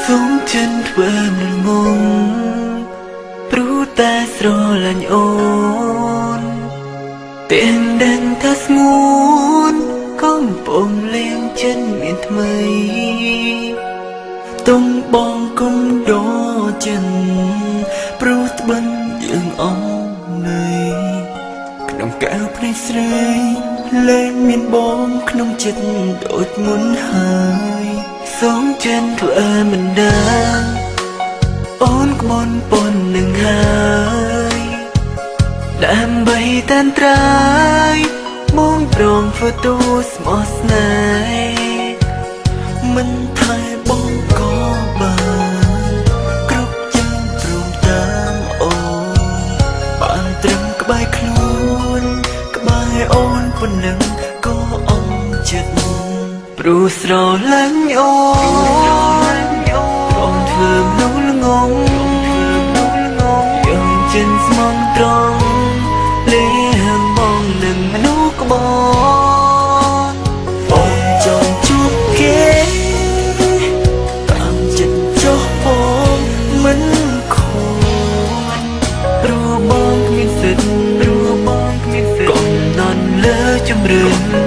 សូមចិនធ្វើមិនងងព្រោះតែស្រឡាញ់អូនទាំងដឹងថាស្ងួនកូនបងលេងចិនមានថ្មីទុំបងគុំដចិនព្រោះត្បិនយើងអងនៃក្នុងកៅភ្នែកស្រីលែងមានបងក្នុងចិត្តដូចមុនហើយសូមចិនធ្វើមិនដឹងអូនក្បន់ពន់នឹងហើយដើម្បីតានត្រើយមកប្រងធ្វើទូស្មោះស្នេហ៍មិនថែបងក៏បានគ្រប់យ៉ាងព្រមតាមអូនបានត្រឹមក្បែរខ្លួនក្បែរអូនប៉ុណ្ណឹងក៏អងចិត្តព្រោះស្រឡាញ់អូនព្រមធ្វើមនុស្សល្ងងយើងចិនស្មងត្រង់លេងបងនឹងមនុស្សក្បត់អូនចង់ជួបគេតាមចិត្តចុះបងមិនខូចព្រោះបងគ្មានសិទ្ធិកំណត់លើជំរឿន